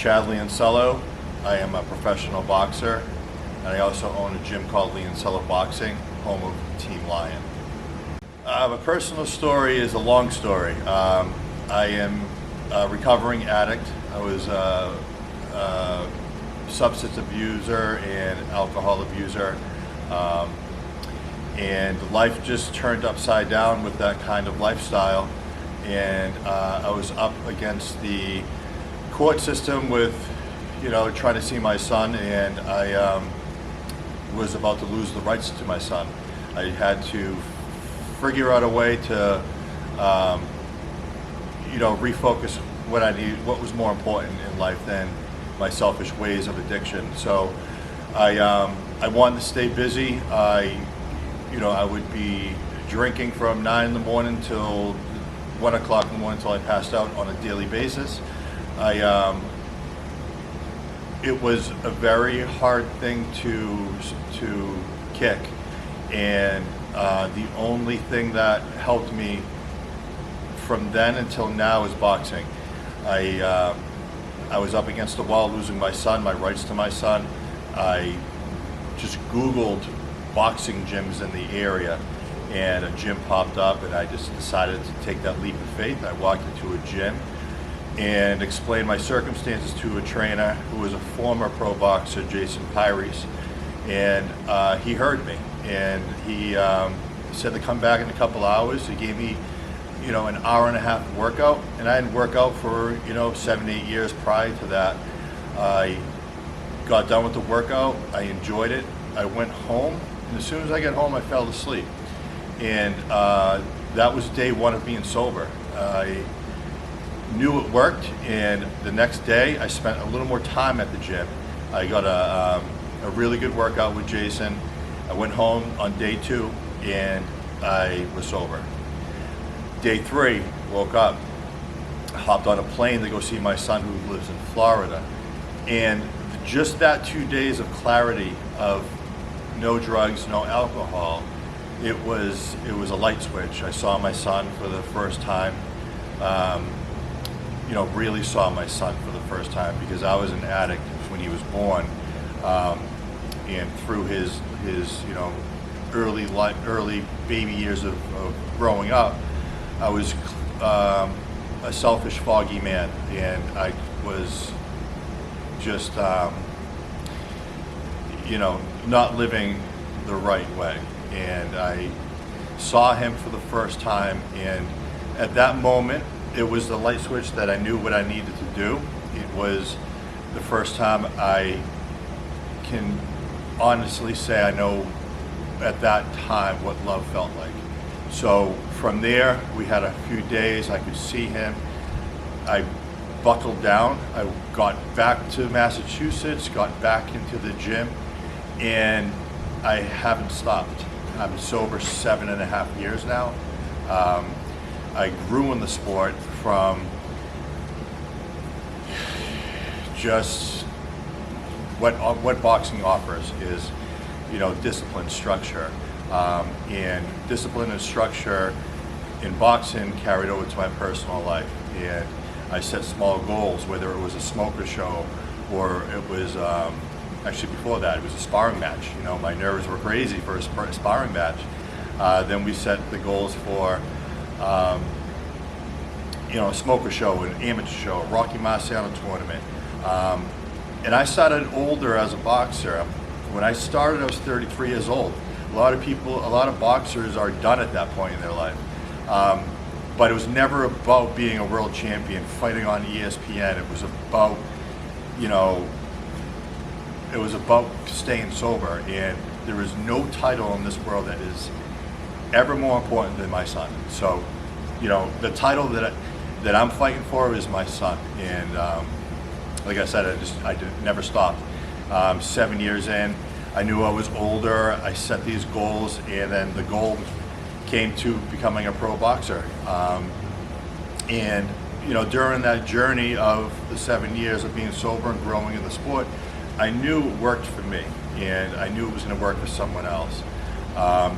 Chad Leoncello. I am a professional boxer, and I also own a gym called Leoncello Boxing, home of Team Lion. My personal story is a long story. I am a recovering addict. I was a substance abuser and alcohol abuser, and life just turned upside down with that kind of lifestyle. And I was up against the court system with, trying to see my son, and I was about to lose the rights to my son. I had to figure out a way to, refocus what I needed, what was more important in life than my selfish ways of addiction. So I wanted to stay busy. I would be drinking from 9 in the morning till 1 o'clock in the morning until I passed out on a daily basis. It was a very hard thing to kick, and the only thing that helped me from then until now is boxing. I was up against the wall, losing my son, my rights to my son. I just Googled boxing gyms in the area, and a gym popped up, and I just decided to take that leap of faith. I walked into a gym and explained my circumstances to a trainer who was a former pro boxer, Jason Pyries, and he heard me, and he said to come back in a couple hours. He gave me an hour and a half workout, and I hadn't worked out for 7, 8 years prior to that. I got done with the workout, I enjoyed it, I went home, and as soon as I got home I fell asleep, and that was day one of being sober. I knew it worked, and the next day I spent a little more time at the gym. I got a really good workout with Jason. I went home on day 2 and I was sober. Day 3, woke up, hopped on a plane to go see my son who lives in Florida, and just that 2 days of clarity of no drugs, no alcohol, it was a light switch. I saw my son for the first time. Really saw my son for the first time, because I was an addict when he was born, and through his early baby years of growing up, I was a selfish, foggy man, and I was just not living the right way. And I saw him for the first time, and at that moment it was the light switch that I knew what I needed to do. It was the first time I can honestly say I know at that time what love felt like. So from there, we had a few days, I could see him. I buckled down. I got back to Massachusetts, got back into the gym, and I haven't stopped. I'm sober 7.5 years now. I grew in the sport from just what boxing offers is, discipline, structure, and discipline and structure in boxing carried over to my personal life. And I set small goals, whether it was a smoker show or it was actually before that it was a sparring match. My nerves were crazy for a sparring match. Then we set the goals for a smoker show, an amateur show, a Rocky Marciano tournament. And I started older as a boxer. When I started, I was 33 years old. A lot of boxers are done at that point in their life. But it was never about being a world champion, fighting on ESPN. It was about, staying sober. And there is no title in this world that is ever more important than my son. So, the title that I'm fighting for is my son. And like I said, I never stopped. 7 years in, I knew I was older. I set these goals, and then the goal came to becoming a pro boxer. And during that journey of the 7 years of being sober and growing in the sport, I knew it worked for me, and I knew it was going to work for someone else.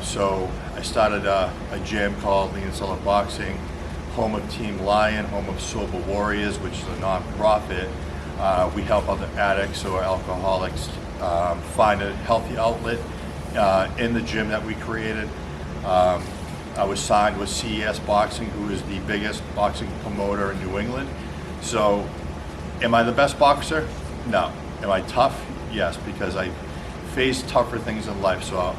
So I started a gym called Leoncello Boxing, home of Team Lion, home of Sober Warriors, which is a non-profit. We help other addicts or alcoholics find a healthy outlet in the gym that we created. I was signed with CES Boxing, who is the biggest boxing promoter in New England. So, am I the best boxer? No. Am I tough? Yes, because I faced tougher things in life. So,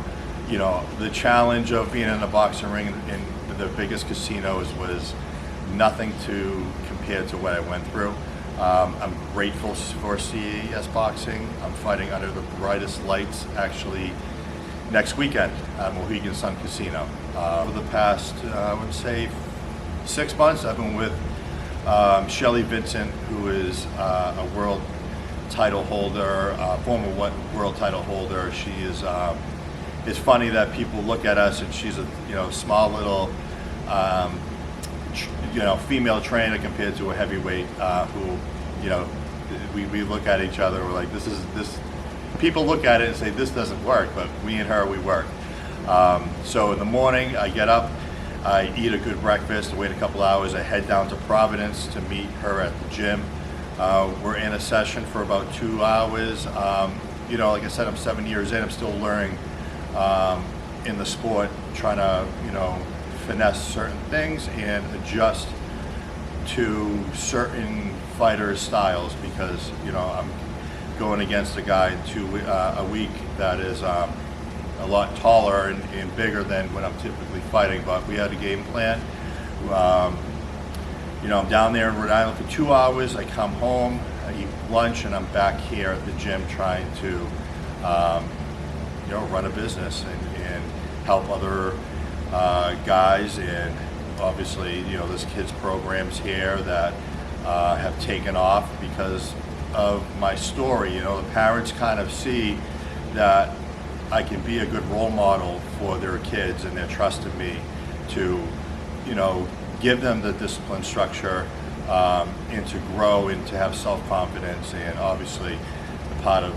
you know, the challenge of being in a boxing ring in the biggest casinos was nothing to compare to what I went through. I'm grateful for CES Boxing. I'm fighting under the brightest lights actually next weekend at Mohegan Sun Casino. For the past, I would say, 6 months, I've been with Shelly Vincent, who is a world title holder, former world title holder. She is. It's funny that people look at us and she's a small little female trainer compared to a heavyweight who we look at each other. We're like, this. People look at it and say this doesn't work, but me and her, we work. So in the morning, I get up, I eat a good breakfast, wait a couple hours, I head down to Providence to meet her at the gym. We're in a session for about 2 hours. Like I said, I'm 7 years in. I'm still learning in the sport, trying to finesse certain things and adjust to certain fighters' styles, because I'm going against a guy a week that is a lot taller and bigger than when I'm typically fighting. But we had a game plan. I'm down there in Rhode Island for 2 hours. I come home, I eat lunch, and I'm back here at the gym trying to run a business and help other guys. And obviously, there's kids programs here that have taken off because of my story. The parents kind of see that I can be a good role model for their kids, and they're trusting me to, give them the discipline structure and to grow and to have self-confidence. And obviously, the part of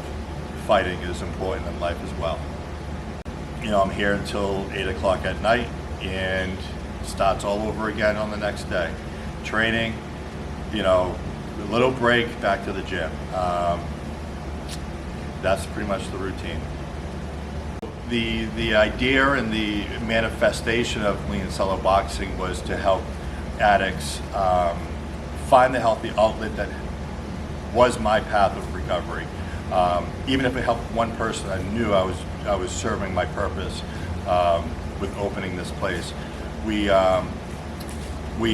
fighting is important in life as well. I'm here until 8 o'clock at night, and it starts all over again on the next day. Training, a little break, back to the gym. That's pretty much the routine. The idea and the manifestation of Leoncello Boxing was to help addicts find the healthy outlet that was my path of recovery. Even if it helped one person, I knew I was serving my purpose with opening this place. We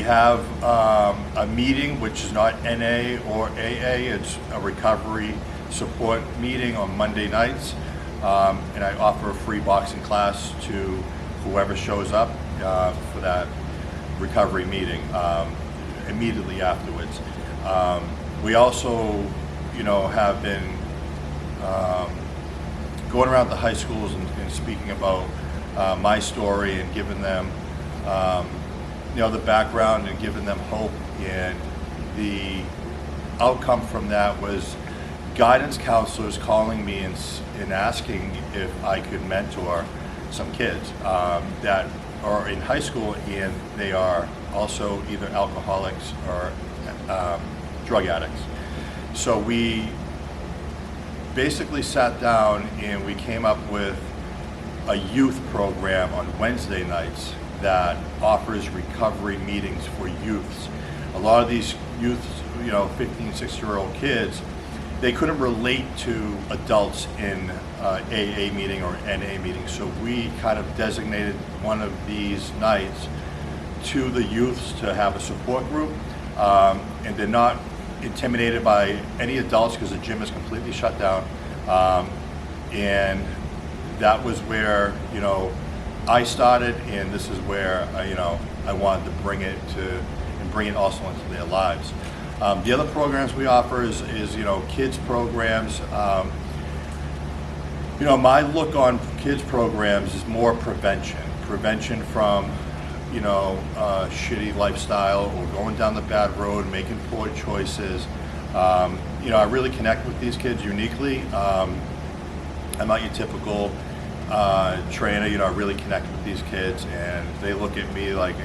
have a meeting, which is not NA or AA, it's a recovery support meeting on Monday nights. And I offer a free boxing class to whoever shows up for that recovery meeting immediately afterwards. We also, have been going around the high schools and speaking about my story and giving them, the background and giving them hope. And the outcome from that was guidance counselors calling me and asking if I could mentor some kids that are in high school, and they are also either alcoholics or drug addicts. So we basically sat down and we came up with a youth program on Wednesday nights that offers recovery meetings for youths. A lot of these youths, 15, 16-year-old kids, they couldn't relate to adults in AA meeting or NA meeting. So we kind of designated one of these nights to the youths to have a support group. And they're not intimidated by any adults because the gym is completely shut down. And that was where, I started, and this is where, I wanted to bring it also into their lives. The other programs we offer is kids programs. My look on kids programs is more prevention from, shitty lifestyle or going down the bad road, making poor choices. I really connect with these kids uniquely. I'm not your typical trainer. I really connect with these kids, and they look at me like,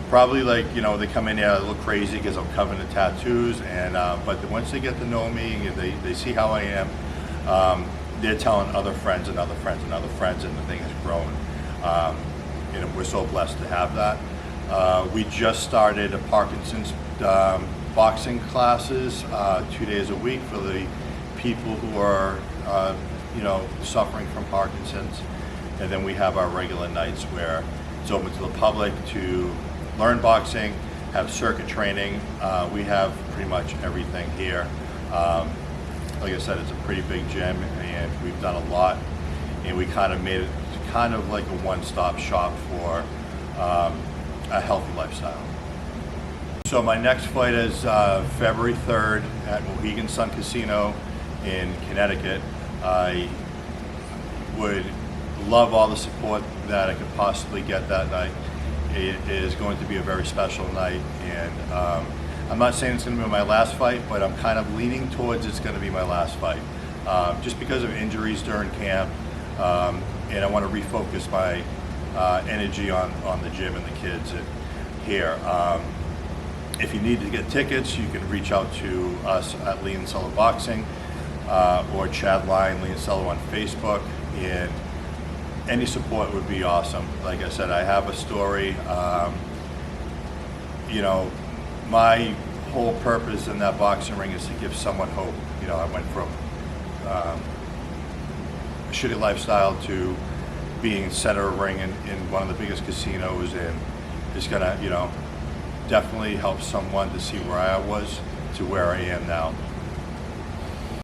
probably like, you know, they come in here a little crazy because I'm covered in tattoos, and but once they get to know me and they see how I am, they're telling other friends and other friends and other friends, and the thing has grown. And we're so blessed to have that. We just started a Parkinson's boxing classes 2 days a week for the people who are you know, suffering from Parkinson's, and then we have our regular nights where it's open to the public to learn boxing, have circuit training. We have pretty much everything here. Like I said, it's a pretty big gym, and we've done a lot, and we kind of made it kind of like a one-stop shop for a healthy lifestyle. So my next fight is February 3rd at Mohegan Sun Casino in Connecticut. I would love all the support that I could possibly get that night. It is going to be a very special night, and I'm not saying it's going to be my last fight, but I'm kind of leaning towards it's going to be my last fight, just because of injuries during camp, and I want to refocus my energy on the gym and the kids here. If you need to get tickets, you can reach out to us at Leoncello Boxing or Chad Line Leoncello on Facebook, and any support would be awesome. Like I said, I have a story. You know, my whole purpose in that boxing ring is to give someone hope. You know, I went from a shitty lifestyle to being center of ring in one of the biggest casinos, and it's gonna, you know, definitely help someone to see where I was to where I am now.